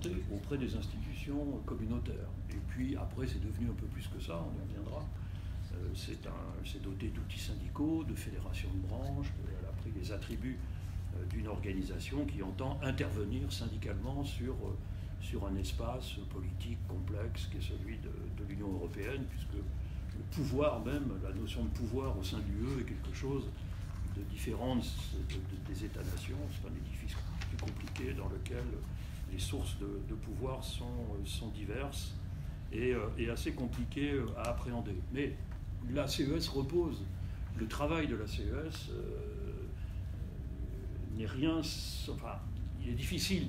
représentée auprès des institutions communautaires. Et puis après, c'est devenu un peu plus que ça, on y reviendra. C'est doté d'outils syndicaux, de fédérations de branches, elle a pris les attributs d'une organisation qui entend intervenir syndicalement sur un espace politique complexe qui est celui de l'Union européenne, puisque le pouvoir même, la notion de pouvoir au sein de l'UE est quelque chose de différent des États-nations. C'est un édifice plus compliqué dans lequel les sources de pouvoir sont diverses et assez compliquées à appréhender. Mais la CES repose, le travail de la CES n'est rien, enfin, il est difficile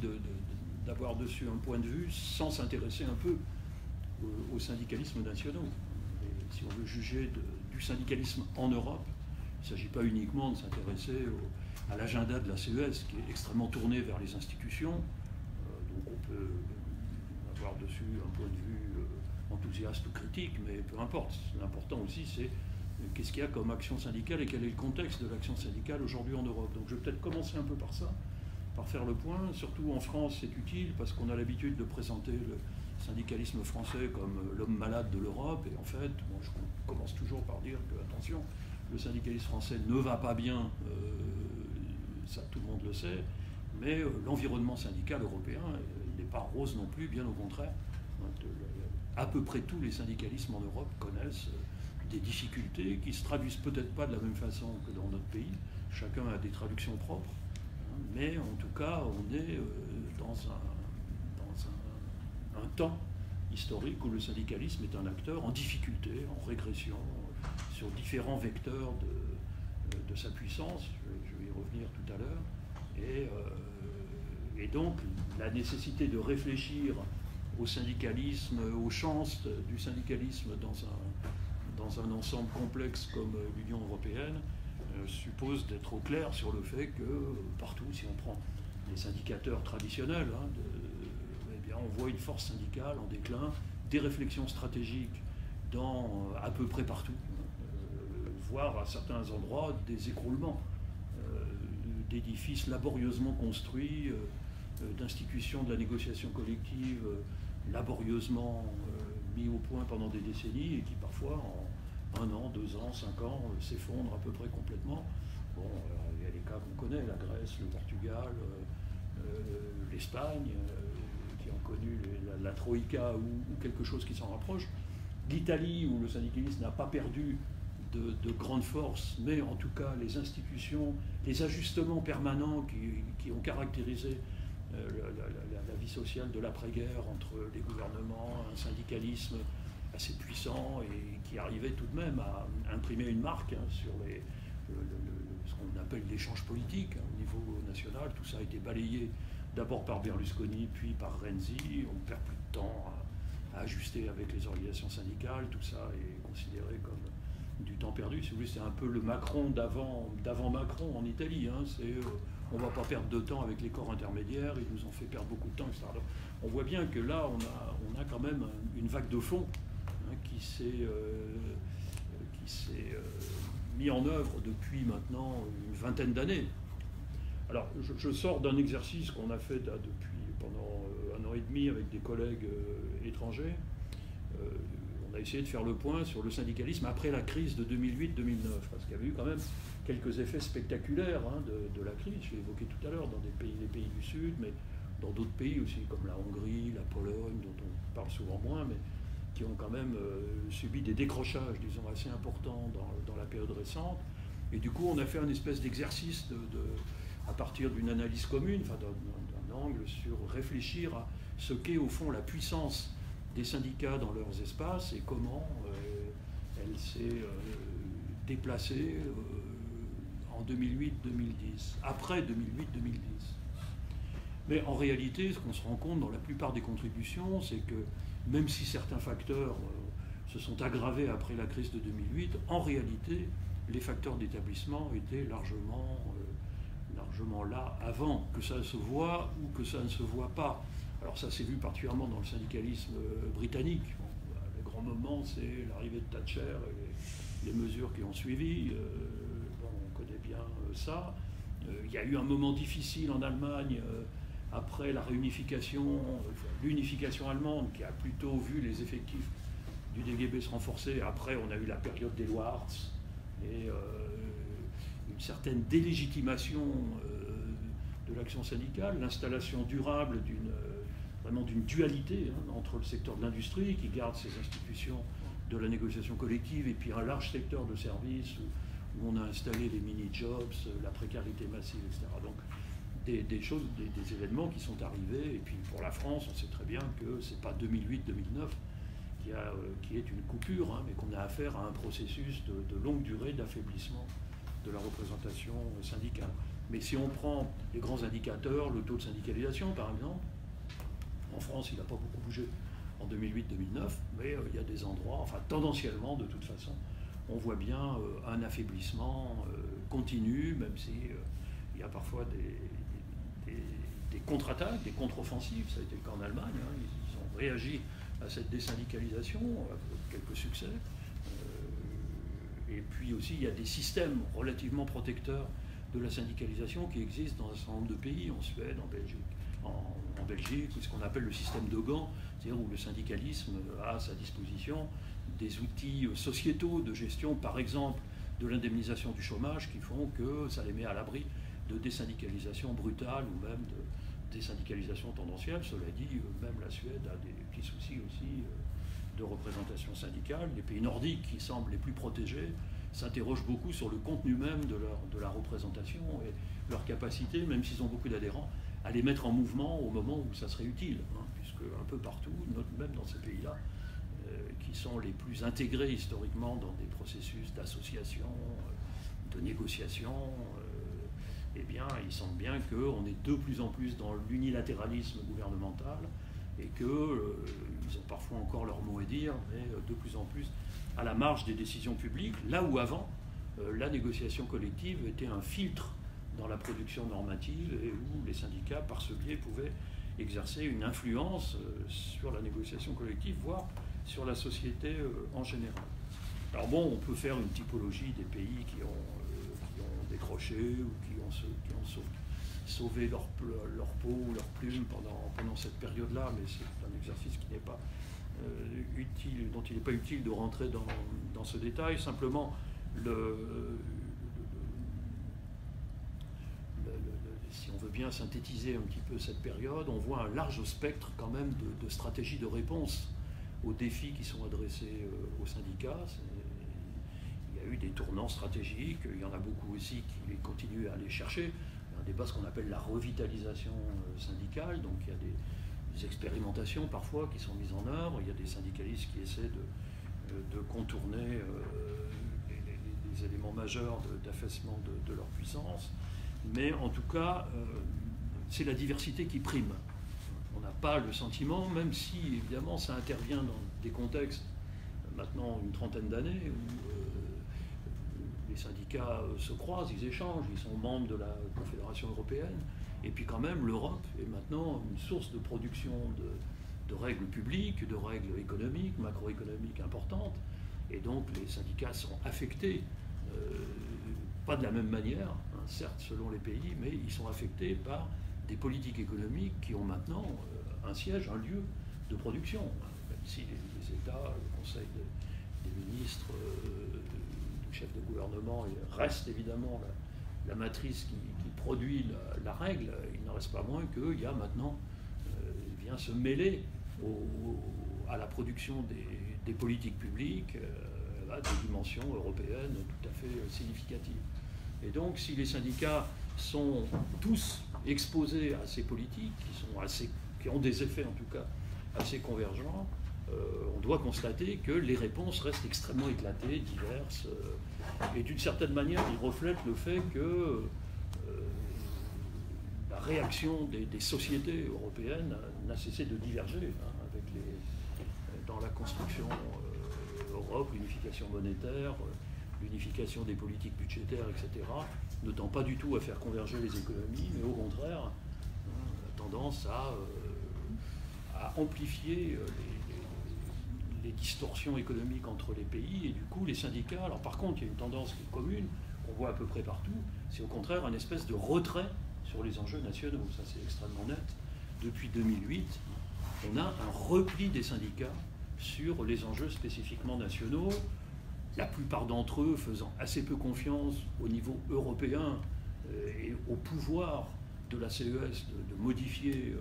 d'avoir dessus un point de vue sans s'intéresser un peu aux syndicalismes nationaux. Et si on veut juger du syndicalisme en Europe, il ne s'agit pas uniquement de s'intéresser à l'agenda de la CES, qui est extrêmement tourné vers les institutions, donc on peut avoir dessus un point de vue enthousiaste ou critique, mais peu importe. L'important aussi, c'est qu'est-ce qu'il y a comme action syndicale et quel est le contexte de l'action syndicale aujourd'hui en Europe. Donc je vais peut-être commencer un peu par ça, par faire le point. Surtout en France, c'est utile parce qu'on a l'habitude de présenter le syndicalisme français comme l'homme malade de l'Europe. Et en fait, moi, je commence toujours par dire que, attention, le syndicalisme français ne va pas bien, ça tout le monde le sait, mais l'environnement syndical européen n'est pas rose non plus, bien au contraire. À peu près tous les syndicalismes en Europe connaissent des difficultés qui ne se traduisent peut-être pas de la même façon que dans notre pays. Chacun a des traductions propres, mais en tout cas, on est dans un temps historique où le syndicalisme est un acteur en difficulté, en régression, sur différents vecteurs de sa puissance. Je vais y revenir tout à l'heure. Et donc, la nécessité de réfléchir au syndicalisme, aux chances du syndicalisme dans un ensemble complexe comme l'Union européenne suppose d'être au clair sur le fait que partout, si on prend les indicateurs traditionnels, eh bien, on voit une force syndicale en déclin, des réflexions stratégiques à peu près partout, voire à certains endroits des écroulements d'édifices laborieusement construits, d'institutions de la négociation collective laborieusement mis au point pendant des décennies et qui parfois en 1 an, 2 ans, 5 ans s'effondrent à peu près complètement. Bon, alors, il y a les cas qu'on connaît, la Grèce, le Portugal, l'Espagne, qui ont connu la Troïka ou quelque chose qui s'en rapproche. L'Italie, où le syndicalisme n'a pas perdu de grande force, mais en tout cas les institutions, les ajustements permanents qui ont caractérisé la vie sociale de l'après-guerre entre les gouvernements, un syndicalisme assez puissant et qui arrivait tout de même à imprimer une marque sur ce qu'on appelle l'échange politique au niveau national. Tout ça a été balayé d'abord par Berlusconi, puis par Renzi. On ne perd plus de temps à ajuster avec les organisations syndicales. Tout ça est considéré comme du temps perdu. Si vous voulez, c'est un peu le Macron d'avant Macron en Italie. On ne va pas perdre de temps avec les corps intermédiaires, ils nous ont fait perdre beaucoup de temps, etc. Alors, on voit bien que là, on a quand même une vague de fond qui s'est mis en œuvre depuis maintenant une vingtaine d'années. Alors, je sors d'un exercice qu'on a fait pendant 1 an et demi avec des collègues étrangers. On a essayé de faire le point sur le syndicalisme après la crise de 2008-2009, parce qu'il y avait eu quand même quelques effets spectaculaires de la crise. Je l'ai évoqué tout à l'heure dans les pays du Sud, mais dans d'autres pays aussi, comme la Hongrie, la Pologne, dont on parle souvent moins, mais qui ont quand même subi des décrochages, disons, assez importants dans la période récente. Et du coup, on a fait un espèce d'exercice à partir d'une analyse commune, enfin d'un angle sur réfléchir à ce qu'est au fond la puissance des syndicats dans leurs espaces et comment elle s'est déplacée en 2008-2010, après 2008-2010. Mais en réalité, ce qu'on se rend compte dans la plupart des contributions, c'est que même si certains facteurs se sont aggravés après la crise de 2008, en réalité, les facteurs d'établissement étaient largement là avant, que ça se voit ou que ça ne se voit pas. Alors ça s'est vu particulièrement dans le syndicalisme britannique. Bon, le grand moment, c'est l'arrivée de Thatcher et les mesures qui ont suivi. On connaît bien ça. Il y a eu un moment difficile en Allemagne après la réunification, l'unification allemande, qui a plutôt vu les effectifs du DGB se renforcer. Après, on a eu la période des lois Hartz et une certaine délégitimation de l'action syndicale, l'installation durable vraiment d'une dualité entre le secteur de l'industrie, qui garde ses institutions de la négociation collective, et puis un large secteur de services où on a installé les mini-jobs, la précarité massive, etc. Donc des choses, des événements qui sont arrivés, et puis pour la France, on sait très bien que c'est pas 2008-2009 qui est une coupure, mais qu'on a affaire à un processus de longue durée d'affaiblissement de la représentation syndicale. Mais si on prend les grands indicateurs, le taux de syndicalisation par exemple, en France il n'a pas beaucoup bougé en 2008-2009, mais il y a des endroits, enfin tendanciellement de toute façon, on voit bien un affaiblissement continu, même si il y a parfois des contre-attaques, des contre-offensives, ça a été le cas en Allemagne, ils ont réagi à cette désyndicalisation, avec quelques succès. Et puis aussi, il y a des systèmes relativement protecteurs de la syndicalisation qui existent dans un certain nombre de pays, en Suède, en Belgique, ce qu'on appelle le système de Gand, c'est-à-dire où le syndicalisme a à sa disposition des outils sociétaux de gestion, par exemple de l'indemnisation du chômage, qui font que ça les met à l'abri de désyndicalisation brutale ou même de désyndicalisation tendancielle. Cela dit, même la Suède a des petits soucis aussi de représentation syndicale. Les pays nordiques, qui semblent les plus protégés, s'interrogent beaucoup sur le contenu même de la représentation et leur capacité, même s'ils ont beaucoup d'adhérents, à les mettre en mouvement au moment où ça serait utile, puisque un peu partout, même dans ces pays-là, qui sont les plus intégrés historiquement dans des processus d'association, de négociation, eh bien, il semble bien qu'on est de plus en plus dans l'unilatéralisme gouvernemental et qu'ils ont parfois encore leur mot à dire, mais de plus en plus à la marge des décisions publiques, là où avant, la négociation collective était un filtre dans la production normative et où les syndicats, par ce biais, pouvaient exercer une influence sur la négociation collective, voire sur la société en général. Alors bon, on peut faire une typologie des pays qui ont décroché ou qui ont sauvé leur peau ou leur plume pendant cette période-là, mais c'est un exercice qui n'est pas utile, dont il n'est pas utile de rentrer dans ce détail. Simplement, si on veut bien synthétiser un petit peu cette période, on voit un large spectre quand même de stratégies de réponse aux défis qui sont adressés aux syndicats. Il y a eu des tournants stratégiques, il y en a beaucoup aussi qui continuent à aller chercher. Il y a un débat, ce qu'on appelle la revitalisation syndicale, donc il y a des expérimentations parfois qui sont mises en œuvre, il y a des syndicalistes qui essaient de contourner les éléments majeurs d'affaissement de leur puissance. Mais en tout cas, c'est la diversité qui prime. On n'a pas le sentiment, même si évidemment ça intervient dans des contextes, maintenant une trentaine d'années, où les syndicats se croisent, ils échangent, ils sont membres de la Confédération européenne, et puis quand même l'Europe est maintenant une source de production de règles publiques, de règles économiques, macroéconomiques importantes, et donc les syndicats sont affectés, pas de la même manière, certes selon les pays, mais ils sont affectés par des politiques économiques qui ont maintenant un siège, un lieu de production, même si les États, le Conseil des ministres, le chef de gouvernement reste évidemment la matrice qui produit la règle, il n'en reste pas moins qu'il y a maintenant, vient se mêler à la production des politiques publiques, des dimensions européennes tout à fait significatives. Et donc, si les syndicats sont tous exposés à ces politiques, qui ont des effets en tout cas assez convergents, on doit constater que les réponses restent extrêmement éclatées, diverses, et d'une certaine manière, ils reflètent le fait que la réaction des sociétés européennes n'a cessé de diverger dans la construction Europe, l'unification monétaire, l'unification des politiques budgétaires, etc., ne tend pas du tout à faire converger les économies, mais au contraire, a tendance à amplifier les distorsions économiques entre les pays, et du coup, les syndicats, alors par contre, il y a une tendance qui est commune, qu'on voit à peu près partout, c'est au contraire un espèce de retrait sur les enjeux nationaux. Ça, c'est extrêmement net. Depuis 2008, on a un repli des syndicats sur les enjeux spécifiquement nationaux, la plupart d'entre eux faisant assez peu confiance au niveau européen et au pouvoir de la CES de modifier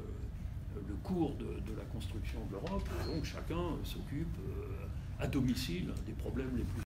le cours de la construction de l'Europe. Donc chacun s'occupe à domicile des problèmes les plus